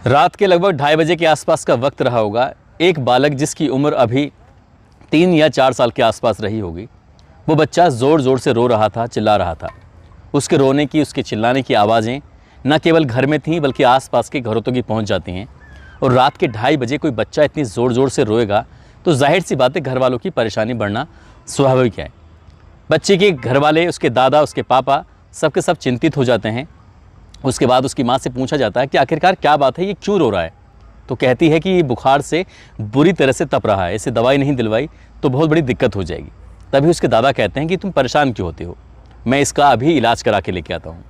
रात के लगभग 2:30 के आसपास का वक्त रहा होगा। एक बालक जिसकी उम्र अभी 3 या 4 साल के आसपास रही होगी, वो बच्चा ज़ोर ज़ोर से रो रहा था, चिल्ला रहा था। उसके रोने की, उसके चिल्लाने की आवाज़ें न केवल घर में थीं बल्कि आसपास के घरों तक भी पहुंच जाती हैं। और रात के 2:30 कोई बच्चा इतनी ज़ोर ज़ोर से रोएगा तो जाहिर सी बात है घर वालों की परेशानी बढ़ना स्वाभाविक है। बच्चे के घर वाले, उसके दादा, उसके पापा सब के सब चिंतित हो जाते हैं। उसके बाद उसकी माँ से पूछा जाता है कि आखिरकार क्या बात है, ये क्यों रो रहा है। तो कहती है कि ये बुखार से बुरी तरह से तप रहा है, इसे दवाई नहीं दिलवाई तो बहुत बड़ी दिक्कत हो जाएगी। तभी उसके दादा कहते हैं कि तुम परेशान क्यों होते हो, मैं इसका अभी इलाज करा के लेके आता हूँ।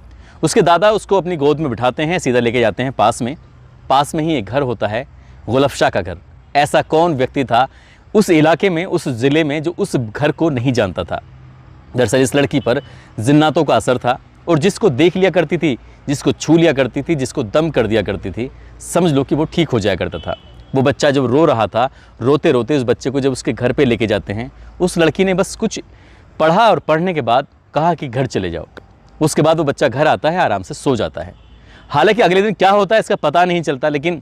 उसके दादा उसको अपनी गोद में बिठाते हैं, सीधा लेके जाते हैं पास में ही एक घर होता है, गुलफ शाह का घर। ऐसा कौन व्यक्ति था उस इलाके में, उस ज़िले में, जो उस घर को नहीं जानता था। दरअसल इस लड़की पर जिन्नातों का असर था और जिसको देख लिया करती थी, जिसको छू लिया करती थी, जिसको दम कर दिया करती थी, समझ लो कि वो ठीक हो जाया करता था। वो बच्चा जब रो रहा था, रोते रोते उस बच्चे को जब उसके घर पे लेके जाते हैं, उस लड़की ने बस कुछ पढ़ा और पढ़ने के बाद कहा कि घर चले जाओ। उसके बाद वो बच्चा घर आता है, आराम से सो जाता है। हालांकि अगले दिन क्या होता है इसका पता नहीं चलता, लेकिन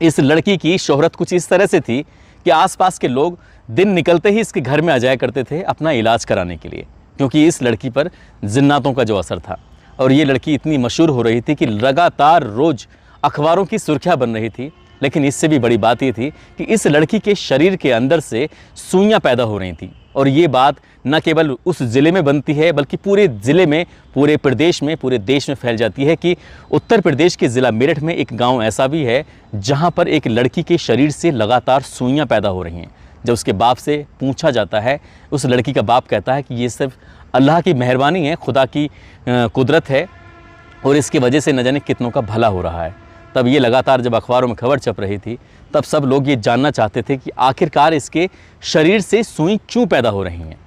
इस लड़की की शोहरत कुछ इस तरह से थी कि आसपास के लोग दिन निकलते ही इसके घर में आ जाया करते थे अपना इलाज कराने के लिए, क्योंकि इस लड़की पर जिन्नातों का जो असर था। और ये लड़की इतनी मशहूर हो रही थी कि लगातार रोज़ अखबारों की सुर्खियाँ बन रही थी। लेकिन इससे भी बड़ी बात ये थी कि इस लड़की के शरीर के अंदर से सुइयाँ पैदा हो रही थीं। और ये बात न केवल उस ज़िले में बनती है बल्कि पूरे ज़िले में, पूरे प्रदेश में, पूरे देश में फैल जाती है कि उत्तर प्रदेश के ज़िला मेरठ में एक गांव ऐसा भी है जहां पर एक लड़की के शरीर से लगातार सुइयां पैदा हो रही हैं। जब उसके बाप से पूछा जाता है, उस लड़की का बाप कहता है कि ये सिर्फ अल्लाह की मेहरबानी है, खुदा की कुदरत है और इसकी वजह से न जाने कितनों का भला हो रहा है। तब ये लगातार जब अखबारों में खबर छप रही थी, तब सब लोग ये जानना चाहते थे कि आखिरकार इसके शरीर से सुई क्यों पैदा हो रही हैं।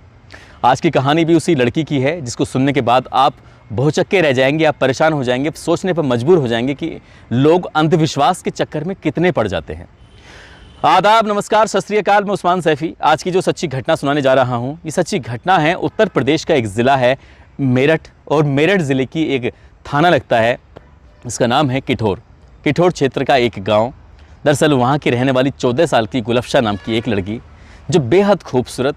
आज की कहानी भी उसी लड़की की है, जिसको सुनने के बाद आप भौचक्के रह जाएंगे, आप परेशान हो जाएंगे, सोचने पर मजबूर हो जाएंगे कि लोग अंधविश्वास के चक्कर में कितने पड़ जाते हैं। आदाब, नमस्कार, सत श्री अकाल। मैं उस्मान सैफी। आज की जो सच्ची घटना सुनाने जा रहा हूँ, ये सच्ची घटना है उत्तर प्रदेश का एक ज़िला है मेरठ, और मेरठ ज़िले की एक थाना लगता है, इसका नाम है किठौर क्षेत्र का एक गांव। दरअसल वहाँ की रहने वाली 14 साल की गुलफ शाह नाम की एक लड़की, जो बेहद खूबसूरत,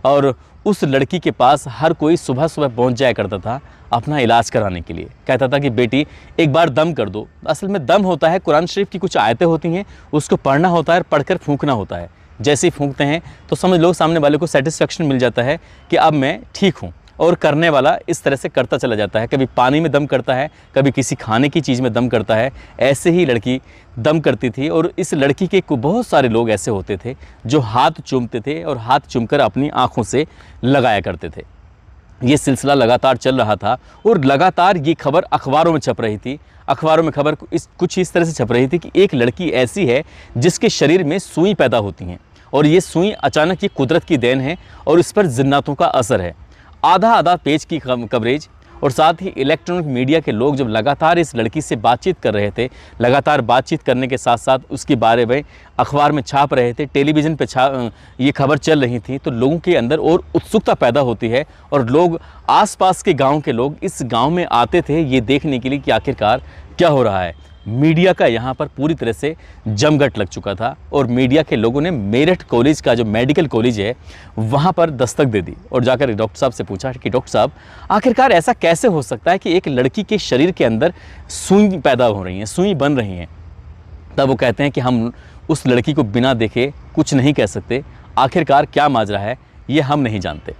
और उस लड़की के पास हर कोई सुबह सुबह पहुँच जाया करता था अपना इलाज कराने के लिए। कहता था कि बेटी एक बार दम कर दो। असल में दम होता है, कुरान शरीफ की कुछ आयतें होती हैं, उसको पढ़ना होता है और पढ़कर फूंकना होता है। जैसे ही फूंकते हैं तो समझ लो सामने वाले को सेटिस्फेक्शन मिल जाता है कि अब मैं ठीक हूँ, और करने वाला इस तरह से करता चला जाता है। कभी पानी में दम करता है, कभी किसी खाने की चीज़ में दम करता है। ऐसे ही लड़की दम करती थी। और इस लड़की के बहुत सारे लोग ऐसे होते थे जो हाथ चूमते थे और हाथ चूमकर अपनी आँखों से लगाया करते थे। ये सिलसिला लगातार चल रहा था और लगातार ये खबर अखबारों में छप रही थी। अखबारों में खबर कुछ इस तरह से छप रही थी कि एक लड़की ऐसी है जिसके शरीर में सुई पैदा होती हैं, और ये सुई अचानक ये कुदरत की देन है और इस पर जिन्नातों का असर है। आधा पेज की कवरेज और साथ ही इलेक्ट्रॉनिक मीडिया के लोग जब लगातार इस लड़की से बातचीत कर रहे थे, लगातार बातचीत करने के साथ साथ उसके बारे में अखबार में छाप रहे थे, टेलीविज़न पे ये खबर चल रही थी, तो लोगों के अंदर और उत्सुकता पैदा होती है। और लोग, आसपास के गांव के लोग इस गांव में आते थे ये देखने के लिए कि आखिरकार क्या हो रहा है। मीडिया का यहाँ पर पूरी तरह से जमघट लग चुका था और मीडिया के लोगों ने मेरठ कॉलेज का, जो मेडिकल कॉलेज है, वहाँ पर दस्तक दे दी और जाकर डॉक्टर साहब से पूछा कि डॉक्टर साहब आखिरकार ऐसा कैसे हो सकता है कि एक लड़की के शरीर के अंदर सुई पैदा हो रही हैं, सुई बन रही हैं। तब वो कहते हैं कि हम उस लड़की को बिना देखे कुछ नहीं कह सकते, आखिरकार क्या माजरा है ये हम नहीं जानते।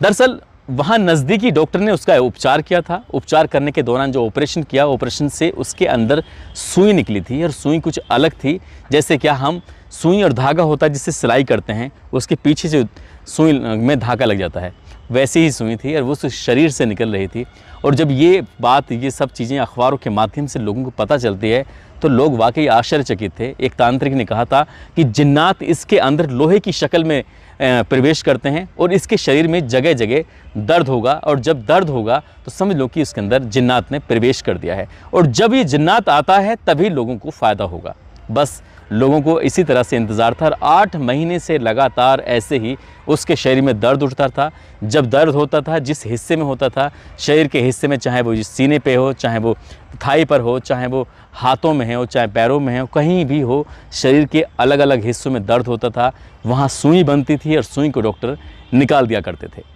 दरअसल वहाँ नज़दीकी डॉक्टर ने उसका उपचार किया था। उपचार करने के दौरान जो ऑपरेशन किया, ऑपरेशन से उसके अंदर सुई निकली थी और सुई कुछ अलग थी। जैसे क्या हम सुई और धागा होता है जिससे सिलाई करते हैं, उसके पीछे जो सुई में धागा लग जाता है, वैसी ही सुई थी और वो उस शरीर से निकल रही थी। और जब ये सब चीज़ें अखबारों के माध्यम से लोगों को पता चलती है तो लोग वाकई आश्चर्यचकित थे। एक तांत्रिक ने कहा था कि जिन्नात इसके अंदर लोहे की शक्ल में प्रवेश करते हैं और इसके शरीर में जगह जगह दर्द होगा, और जब दर्द होगा तो समझ लो कि इसके अंदर जिन्नात ने प्रवेश कर दिया है, और जब ये जिन्नात आता है तभी लोगों को फ़ायदा होगा। बस लोगों को इसी तरह से इंतज़ार था और 8 महीने से लगातार ऐसे ही उसके शरीर में दर्द उठता था। जब दर्द होता था, जिस हिस्से में होता था, शरीर के हिस्से में, चाहे वो सीने पे हो, चाहे वो थाई पर हो, चाहे वो हाथों में हो, चाहे पैरों में हो, कहीं भी हो, शरीर के अलग अलग हिस्सों में दर्द होता था। वहाँ सुई बनती थी और सुई को डॉक्टर निकाल दिया करते थे।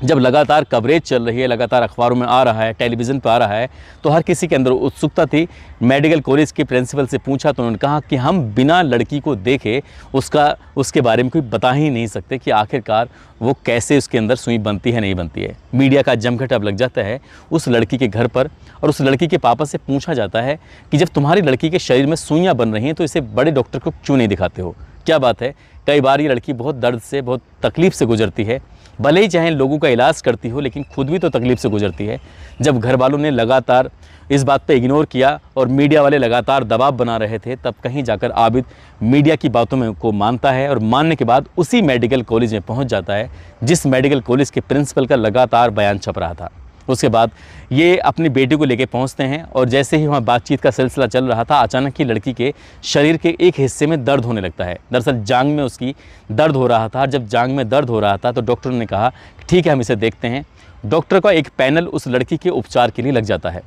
जब लगातार कवरेज चल रही है, लगातार अखबारों में आ रहा है, टेलीविज़न पर आ रहा है, तो हर किसी के अंदर उत्सुकता थी। मेडिकल कॉलेज के प्रिंसिपल से पूछा तो उन्होंने कहा कि हम बिना लड़की को देखे उसके बारे में कोई बता ही नहीं सकते कि आखिरकार वो कैसे उसके अंदर सुई बनती है, नहीं बनती है। मीडिया का जमघट अब लग जाता है उस लड़की के घर पर और उस लड़की के पापा से पूछा जाता है कि जब तुम्हारी लड़की के शरीर में सुइयाँ बन रही हैं तो इसे बड़े डॉक्टर को क्यों नहीं दिखाते हो, क्या बात है। कई बार ये लड़की बहुत दर्द से, बहुत तकलीफ़ से गुजरती है, भले ही चाहे लोगों का इलाज करती हो, लेकिन खुद भी तो तकलीफ़ से गुजरती है। जब घर वालों ने लगातार इस बात पे इग्नोर किया और मीडिया वाले लगातार दबाव बना रहे थे, तब कहीं जाकर आबिद मीडिया की बातों में को मानता है और मानने के बाद उसी मेडिकल कॉलेज में पहुंच जाता है जिस मेडिकल कॉलेज के प्रिंसिपल का लगातार बयान छप रहा था। उसके बाद ये अपनी बेटी को लेकर पहुंचते हैं और जैसे ही वहाँ बातचीत का सिलसिला चल रहा था, अचानक ही लड़की के शरीर के एक हिस्से में दर्द होने लगता है। दरअसल जांघ में उसकी दर्द हो रहा था। जब जांघ में दर्द हो रहा था तो डॉक्टर ने कहा ठीक है, हम इसे देखते हैं। डॉक्टर का एक पैनल उस लड़की के उपचार के लिए लग जाता है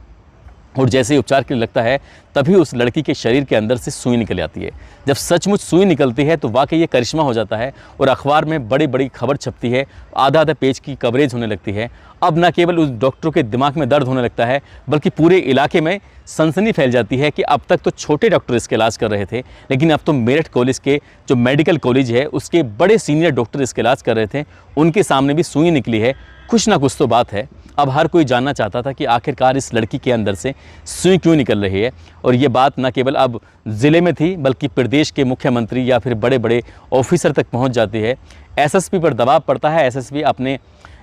और जैसे ही उपचार के लिए लगता है तभी उस लड़की के शरीर के अंदर से सुई निकल आती है। जब सचमुच सुई निकलती है तो वाकई ये करिश्मा हो जाता है और अखबार में बड़ी बड़ी खबर छपती है, आधा आधा पेज की कवरेज होने लगती है। अब न केवल उस डॉक्टर के दिमाग में दर्द होने लगता है बल्कि पूरे इलाके में सनसनी फैल जाती है कि अब तक तो छोटे डॉक्टर इसका इलाज कर रहे थे, लेकिन अब तो मेरठ कॉलेज के जो मेडिकल कॉलेज है उसके बड़े सीनियर डॉक्टर इसका इलाज कर रहे थे, उनके सामने भी सुई निकली है। कुछ ना कुछ तो बात है। अब हर कोई जानना चाहता था कि आखिरकार इस लड़की के अंदर से सुई क्यों निकल रही है। और ये बात न केवल अब ज़िले में थी बल्कि प्रदेश के मुख्यमंत्री या फिर बड़े बड़े ऑफिसर तक पहुंच जाती है। एसएसपी पर दबाव पड़ता है। एसएसपी अपने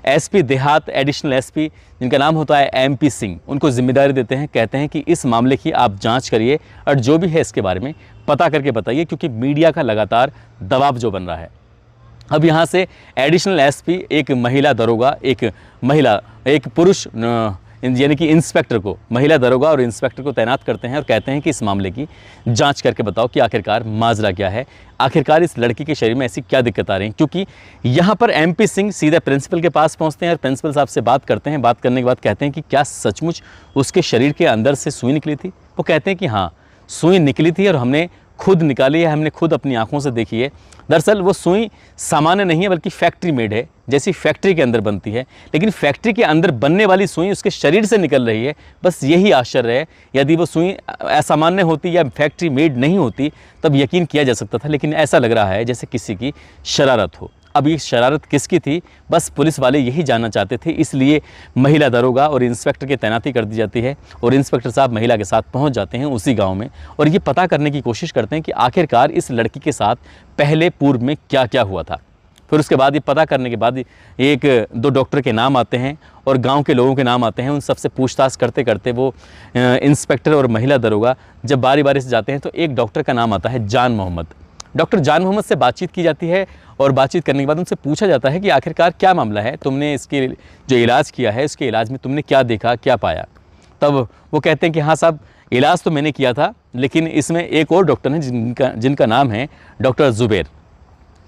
एसपी देहात, एडिशनल एसपी जिनका नाम होता है एमपी सिंह, उनको जिम्मेदारी देते हैं। कहते हैं कि इस मामले की आप जांच करिए और जो भी है इसके बारे में पता करके बताइए, क्योंकि मीडिया का लगातार दबाव जो बन रहा है। अब यहाँ से एडिशनल एसपी एक महिला दरोगा, एक पुरुष यानी कि इंस्पेक्टर को, महिला दरोगा और इंस्पेक्टर को तैनात करते हैं और कहते हैं कि इस मामले की जांच करके बताओ कि आखिरकार माजरा क्या है, आखिरकार इस लड़की के शरीर में ऐसी क्या दिक्कत आ रही है। क्योंकि यहाँ पर एमपी सिंह सीधे प्रिंसिपल के पास पहुँचते हैं और प्रिंसिपल साहब से बात करते हैं। बात करने के बाद कहते हैं कि क्या सचमुच उसके शरीर के अंदर से सुई निकली थी। वो कहते हैं कि हाँ, सुई निकली थी और हमने खुद निकाली है, हमने खुद अपनी आंखों से देखी है। दरअसल वो सुई सामान्य नहीं है बल्कि फैक्ट्री मेड है, जैसी फैक्ट्री के अंदर बनती है, लेकिन फैक्ट्री के अंदर बनने वाली सुई उसके शरीर से निकल रही है। बस यही आश्चर्य है। यदि वो सुई असामान्य होती या फैक्ट्री मेड नहीं होती तब यकीन किया जा सकता था, लेकिन ऐसा लग रहा है जैसे किसी की शरारत हो। अब ये शरारत किसकी थी, बस पुलिस वाले यही जानना चाहते थे, इसलिए महिला दरोगा और इंस्पेक्टर की तैनाती कर दी जाती है और इंस्पेक्टर साहब महिला के साथ पहुंच जाते हैं उसी गांव में और ये पता करने की कोशिश करते हैं कि आखिरकार इस लड़की के साथ पहले पूर्व में क्या क्या हुआ था। फिर उसके बाद ये पता करने के बाद एक दो डॉक्टर के नाम आते हैं और गांव के लोगों के नाम आते हैं। उन सबसे पूछताछ करते करते वो इंस्पेक्टर और महिला दरोगा जब बारी बारी से जाते हैं तो एक डॉक्टर का नाम आता है जान मोहम्मद। डॉक्टर जान मोहम्मद से बातचीत की जाती है और बातचीत करने के बाद उनसे पूछा जाता है कि आखिरकार क्या मामला है, तुमने इसके जो इलाज किया है उसके इलाज में तुमने क्या देखा, क्या पाया। तब वो कहते हैं कि हाँ साहब, इलाज तो मैंने किया था, लेकिन इसमें एक और डॉक्टर हैं जिनका नाम है डॉक्टर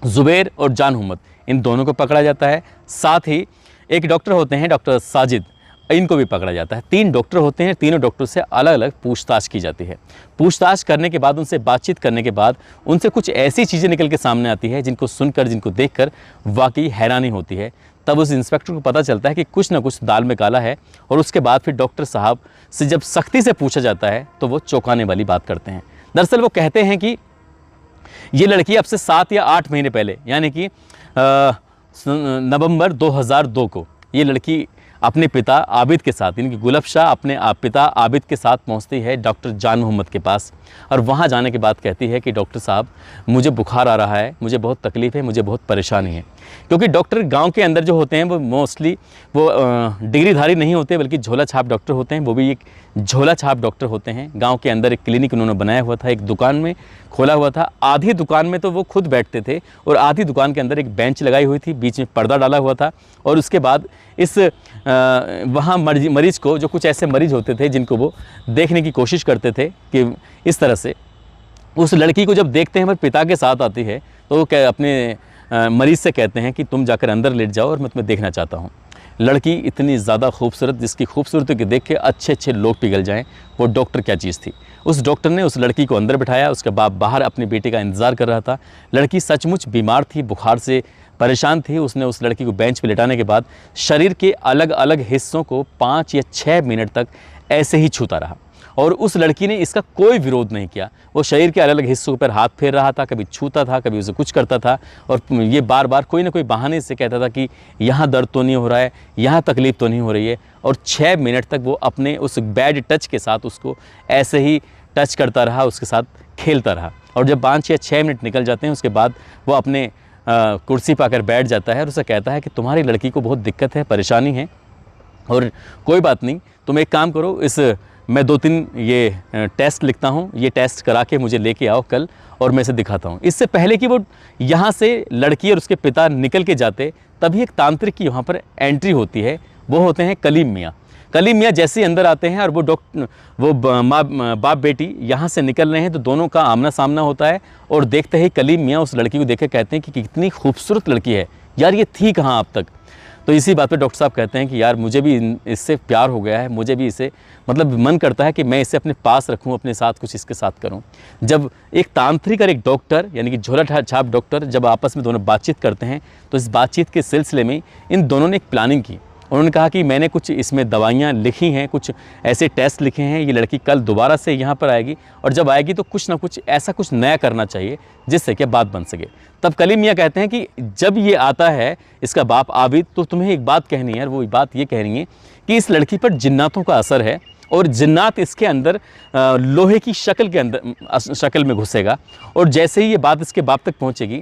ज़ुबैर और जान मोहम्मद, इन दोनों को पकड़ा जाता है। साथ ही एक डॉक्टर होते हैं डॉक्टर साजिद, इनको भी पकड़ा जाता है। 3 डॉक्टर होते हैं, तीनों डॉक्टर से अलग अलग पूछताछ की जाती है। पूछताछ करने के बाद, उनसे बातचीत करने के बाद उनसे कुछ ऐसी चीज़ें निकल के सामने आती है जिनको सुनकर, जिनको देखकर वाकई हैरानी होती है। तब उस इंस्पेक्टर को पता चलता है कि कुछ ना कुछ दाल में काला है और उसके बाद फिर डॉक्टर साहब से जब सख्ती से पूछा जाता है तो वो चौंकाने वाली बात करते हैं। दरअसल वो कहते हैं कि ये लड़की अब से 7 या 8 महीने पहले, यानी कि नवंबर 2002 को ये लड़की अपने पिता आबिद के साथ, इनकी गुलब शाह अपने पिता आबिद के साथ पहुंचती है डॉक्टर जान मोहम्मद के पास और वहां जाने के बाद कहती है कि डॉक्टर साहब, मुझे बुखार आ रहा है, मुझे बहुत तकलीफ़ है, मुझे बहुत परेशानी है। क्योंकि डॉक्टर गांव के अंदर जो होते हैं वो मोस्टली वो डिग्रीधारी नहीं होते बल्कि झोला छाप डॉक्टर होते हैं। वो भी एक झोला छाप डॉक्टर होते हैं। गांव के अंदर एक क्लिनिक उन्होंने बनाया हुआ था, एक दुकान में खोला हुआ था। आधी दुकान में तो वो खुद बैठते थे और आधी दुकान के अंदर एक बेंच लगाई हुई थी, बीच में पर्दा डाला हुआ था और उसके बाद इस वहाँ मरीज़ को, जो कुछ ऐसे मरीज़ होते थे जिनको वो देखने की कोशिश करते थे कि इस तरह से उस लड़की को जब देखते हैं, वह पिता के साथ आती है, तो वो अपने मरीज़ से कहते हैं कि तुम जाकर अंदर लेट जाओ और मैं तुम्हें देखना चाहता हूँ। लड़की इतनी ज़्यादा खूबसूरत, जिसकी खूबसूरती को देख के अच्छे अच्छे लोग पिघल जाएं, वो डॉक्टर क्या चीज़ थी। उस डॉक्टर ने उस लड़की को अंदर बिठाया, उसके बाप बाहर अपनी बेटी का इंतज़ार कर रहा था। लड़की सचमुच बीमार थी, बुखार से परेशान थी। उसने उस लड़की को बेंच पे लिटाने के बाद शरीर के अलग अलग हिस्सों को 5 या 6 मिनट तक ऐसे ही छूता रहा और उस लड़की ने इसका कोई विरोध नहीं किया। वो शरीर के अलग अलग हिस्सों पर हाथ फेर रहा था, कभी छूता था, कभी उसे कुछ करता था और ये बार बार कोई ना कोई बहाने से कहता था कि यहाँ दर्द तो नहीं हो रहा है, यहाँ तकलीफ़ तो नहीं हो रही है। और 6 मिनट तक वो अपने उस बैड टच के साथ उसको ऐसे ही टच करता रहा, उसके साथ खेलता रहा। और जब 5 या 6 मिनट निकल जाते हैं, उसके बाद वो अपने कुर्सी पाकर बैठ जाता है और उसे कहता है कि तुम्हारी लड़की को बहुत दिक्कत है, परेशानी है और कोई बात नहीं, तुम एक काम करो, मैं 2-3 ये टेस्ट लिखता हूँ, ये टेस्ट करा के मुझे लेके आओ कल और मैं इसे दिखाता हूँ। इससे पहले कि वो यहाँ से लड़की और उसके पिता निकल के जाते, तभी एक तांत्रिक की वहाँ पर एंट्री होती है। वो होते हैं कलीम मियाँ। कलीम मियाँ जैसे ही अंदर आते हैं और वो बाप बेटी यहाँ से निकल रहे हैं, तो दोनों का आमना सामना होता है और देखते ही कलीम मियाँ उस लड़की को देख के कहते हैं कि कितनी खूबसूरत लड़की है यार, ये थी कहाँ अब तक। तो इसी बात पे डॉक्टर साहब कहते हैं कि यार मुझे भी इससे प्यार हो गया है, मुझे भी इसे मतलब मन करता है कि मैं इसे अपने पास रखूं, अपने साथ कुछ इसके साथ करूं। जब एक तांत्रिक और एक डॉक्टर यानी कि झोला छाप डॉक्टर जब आपस में दोनों बातचीत करते हैं, तो इस बातचीत के सिलसिले में इन दोनों ने एक प्लानिंग की। उन्होंने कहा कि मैंने कुछ इसमें दवाइयाँ लिखी हैं, कुछ ऐसे टेस्ट लिखे हैं, ये लड़की कल दोबारा से यहाँ पर आएगी और जब आएगी तो कुछ ना कुछ ऐसा कुछ नया करना चाहिए जिससे कि बात बन सके। तब कलीम मियाँ कहते हैं कि जब ये आता है इसका बाप आबिद, तो तुम्हें एक बात कहनी है। वो बात ये कह रही है कि इस लड़की पर जिन्नातों का असर है और जिन्नात इसके अंदर लोहे की शक्ल में घुसेगा और जैसे ही ये बात इसके बाप तक पहुँचेगी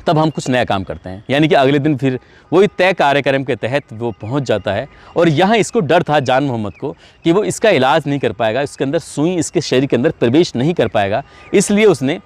तब हम कुछ नया काम करते हैं। यानी कि अगले दिन फिर वही तय कार्यक्रम के तहत वो पहुंच जाता है और यहाँ इसको डर था जान मोहम्मद को कि वो इसका इलाज नहीं कर पाएगा, इसके अंदर सुई इसके शरीर के अंदर प्रवेश नहीं कर पाएगा। इसलिए उसने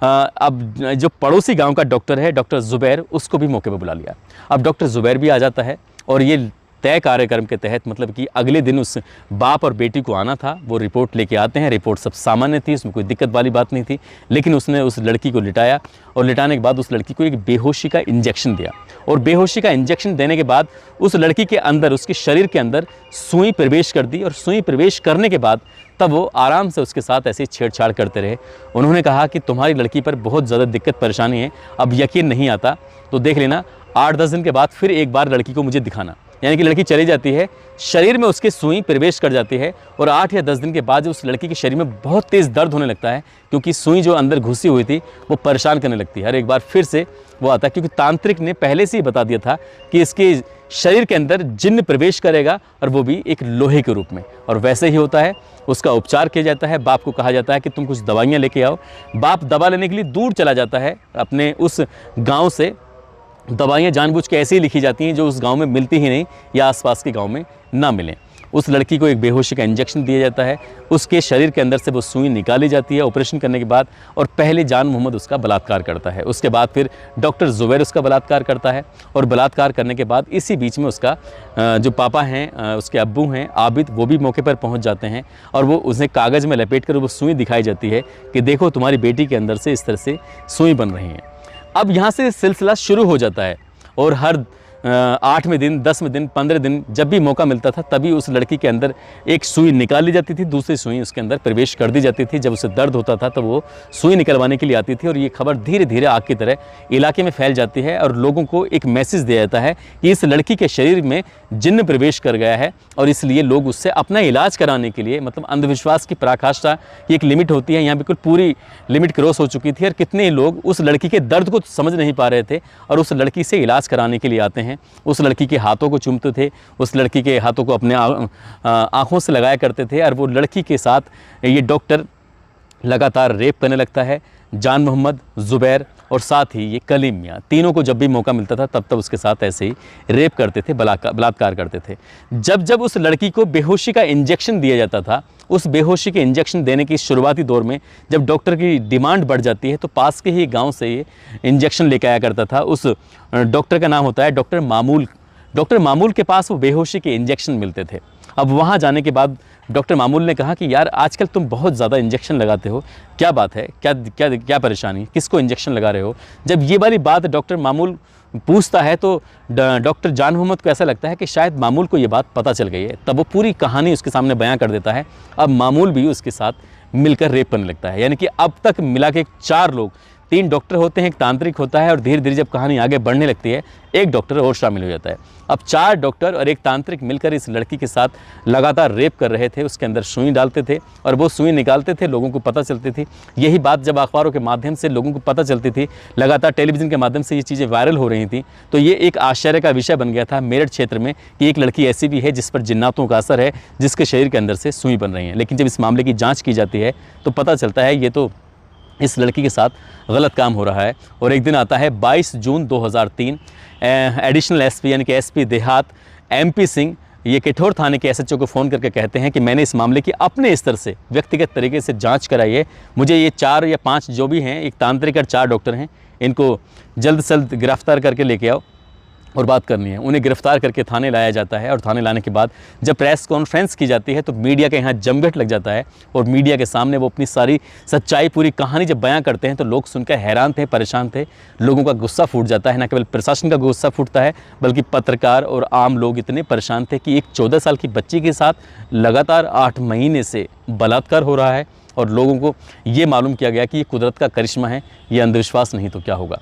अब जो पड़ोसी गांव का डॉक्टर है, डॉक्टर ज़ुबैर, उसको भी मौके पर बुला लिया। अब डॉक्टर ज़ुबैर भी आ जाता है और ये तय कार्यक्रम के तहत मतलब कि अगले दिन उस बाप और बेटी को आना था। वो रिपोर्ट लेके आते हैं, रिपोर्ट सब सामान्य थी, उसमें कोई दिक्कत वाली बात नहीं थी। लेकिन उसने उस लड़की को लिटाया और लिटाने के बाद उस लड़की को एक बेहोशी का इंजेक्शन दिया और बेहोशी का इंजेक्शन देने के बाद उस लड़की के अंदर, उसके शरीर के अंदर सुई प्रवेश कर दी और सुई प्रवेश करने के बाद तब वो आराम से उसके साथ ऐसे छेड़छाड़ करते रहे। उन्होंने कहा कि तुम्हारी लड़की पर बहुत ज़्यादा दिक्कत परेशानी है, अब यकीन नहीं आता तो देख लेना, 8-10 दिन के बाद फिर एक बार लड़की को मुझे दिखाना। यानी कि लड़की चली जाती है, शरीर में उसके सुई प्रवेश कर जाती है और 8 या 10 दिन के बाद उस लड़की के शरीर में बहुत तेज़ दर्द होने लगता है, क्योंकि सुई जो अंदर घुसी हुई थी वो परेशान करने लगती है। हर एक बार फिर से वो आता है, क्योंकि तांत्रिक ने पहले से ही बता दिया था कि इसके शरीर के अंदर जिन्न प्रवेश करेगा और वो भी एक लोहे के रूप में। और वैसे ही होता है, उसका उपचार किया जाता है। बाप को कहा जाता है कि तुम कुछ दवाइयाँ लेके आओ। बाप दवा लेने के लिए दूर चला जाता है अपने उस गाँव से। दवाइयाँ जानबूझ के ऐसे ही लिखी जाती हैं जो उस गांव में मिलती ही नहीं या आसपास के गांव में ना मिलें। उस लड़की को एक बेहोशी का इंजेक्शन दिया जाता है, उसके शरीर के अंदर से वो सुई निकाली जाती है ऑपरेशन करने के बाद, और पहले जान मोहम्मद उसका बलात्कार करता है। उसके बाद फिर डॉक्टर ज़ुबैर उसका बलात्कार करता है और बलात्कार करने के बाद इसी बीच में उसका जो पापा हैं, उसके अब्बू हैं आबिद, वो भी मौके पर पहुँच जाते हैं और वो उसे कागज़ में लपेट कर वो सुई दिखाई जाती है कि देखो तुम्हारी बेटी के अंदर से इस तरह से सुई बन रही है। अब यहाँ से सिलसिला शुरू हो जाता है और हर 8वें दिन, 10वें दिन, 15 दिन जब भी मौका मिलता था तभी उस लड़की के अंदर एक सुई निकाल ली जाती थी, दूसरी सुई उसके अंदर प्रवेश कर दी जाती थी। जब उसे दर्द होता था तो वो सुई निकलवाने के लिए आती थी और ये खबर धीरे धीरे आग की तरह इलाके में फैल जाती है और लोगों को एक मैसेज दिया जाता है कि इस लड़की के शरीर में जिन्न प्रवेश कर गया है और इसलिए लोग उससे अपना इलाज कराने के लिए, मतलब अंधविश्वास की पराकाष्ठा की एक लिमिट होती है, यहाँ बिल्कुल पूरी लिमिट क्रॉस हो चुकी थी और कितने लोग उस लड़की के दर्द को समझ नहीं पा रहे थे और उस लड़की से इलाज कराने के लिए आते हैं। उस लड़की के हाथों को चूमते थे, उस लड़की के हाथों को अपने आँखों से लगाया करते थे और वो लड़की के साथ ये डॉक्टर लगातार रेप करने लगता है। जान मोहम्मद, ज़ुबैर और साथ ही ये कलीम मियाँ, तीनों को जब भी मौका मिलता था तब उसके साथ ऐसे ही रेप करते थे, बलात्कार करते थे। जब जब उस लड़की को बेहोशी का इंजेक्शन दिया जाता था, उस बेहोशी के इंजेक्शन देने की शुरुआती दौर में जब डॉक्टर की डिमांड बढ़ जाती है तो पास के ही गांव से ये इंजेक्शन लेकर आया करता था। उस डॉक्टर का नाम होता है डॉक्टर मामूल। डॉक्टर मामूल के पास वो बेहोशी के इंजेक्शन मिलते थे। अब वहाँ जाने के बाद डॉक्टर मामूल ने कहा कि यार आजकल तुम बहुत ज़्यादा इंजेक्शन लगाते हो, क्या बात है, क्या क्या क्या परेशानी, किसको इंजेक्शन लगा रहे हो। जब ये वाली बात डॉक्टर मामूल पूछता है तो डॉक्टर जान मोहम्मद को ऐसा लगता है कि शायद मामूल को ये बात पता चल गई है। तब वो पूरी कहानी उसके सामने बयां कर देता है। अब मामूल भी उसके साथ मिलकर रेप करने लगता है। यानी कि अब तक मिला के 4 लोग, 3 डॉक्टर होते हैं, एक तांत्रिक होता है, और धीरे धीरे जब कहानी आगे बढ़ने लगती है एक डॉक्टर और शामिल हो जाता है। अब 4 डॉक्टर और एक तांत्रिक मिलकर इस लड़की के साथ लगातार रेप कर रहे थे। उसके अंदर सुई डालते थे और वो सुई निकालते थे, लोगों को पता चलती थी। यही बात जब अखबारों के माध्यम से लोगों को पता चलती थी, लगातार टेलीविज़न के माध्यम से ये चीज़ें वायरल हो रही थी, तो ये एक आश्चर्य का विषय बन गया था मेरठ क्षेत्र में कि एक लड़की ऐसी भी है जिस पर जिन्नातों का असर है, जिसके शरीर के अंदर से सुई बन रही है। लेकिन जब इस मामले की जाँच की जाती है तो पता चलता है ये तो इस लड़की के साथ गलत काम हो रहा है। और एक दिन आता है 22 जून 2003, एडिशनल एसपी यानी कि एसपी देहात MP सिंह ये किठौर थाने के SHO को फ़ोन करके कहते हैं कि मैंने इस मामले की अपने स्तर से व्यक्तिगत तरीके से जांच कराई है। मुझे ये 4 या 5 जो भी हैं, एक तांत्रिक और 4 डॉक्टर हैं, इनको जल्द से जल्द गिरफ्तार करके लेके आओ और बात करनी है। उन्हें गिरफ्तार करके थाने लाया जाता है और थाने लाने के बाद जब प्रेस कॉन्फ्रेंस की जाती है तो मीडिया के यहाँ जमघट लग जाता है और मीडिया के सामने वो अपनी सारी सच्चाई, पूरी कहानी जब बयां करते हैं तो लोग सुनकर हैरान थे, परेशान थे। लोगों का गुस्सा फूट जाता है, न केवल प्रशासन का गुस्सा फूटता है बल्कि पत्रकार और आम लोग इतने परेशान थे कि एक 14 साल की बच्ची के साथ लगातार 8 महीने से बलात्कार हो रहा है और लोगों को ये मालूम किया गया कि ये कुदरत का करिश्मा है, ये अंधविश्वास नहीं तो क्या होगा।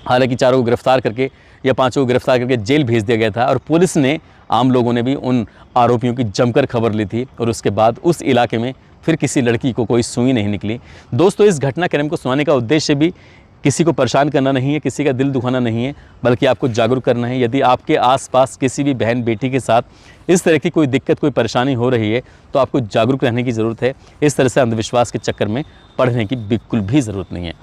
हालांकि 4 को गिरफ्तार करके या 5 को गिरफ्तार करके जेल भेज दिया गया था और पुलिस ने, आम लोगों ने भी उन आरोपियों की जमकर खबर ली थी और उसके बाद उस इलाके में फिर किसी लड़की को कोई सुई नहीं निकली। दोस्तों, इस घटनाक्रम को सुनाने का उद्देश्य भी किसी को परेशान करना नहीं है, किसी का दिल दुखाना नहीं है, बल्कि आपको जागरूक करना है। यदि आपके आसपास किसी भी बहन बेटी के साथ इस तरह की कोई दिक्कत, कोई परेशानी हो रही है तो आपको जागरूक रहने की ज़रूरत है। इस तरह से अंधविश्वास के चक्कर में पड़ने की बिल्कुल भी ज़रूरत नहीं है।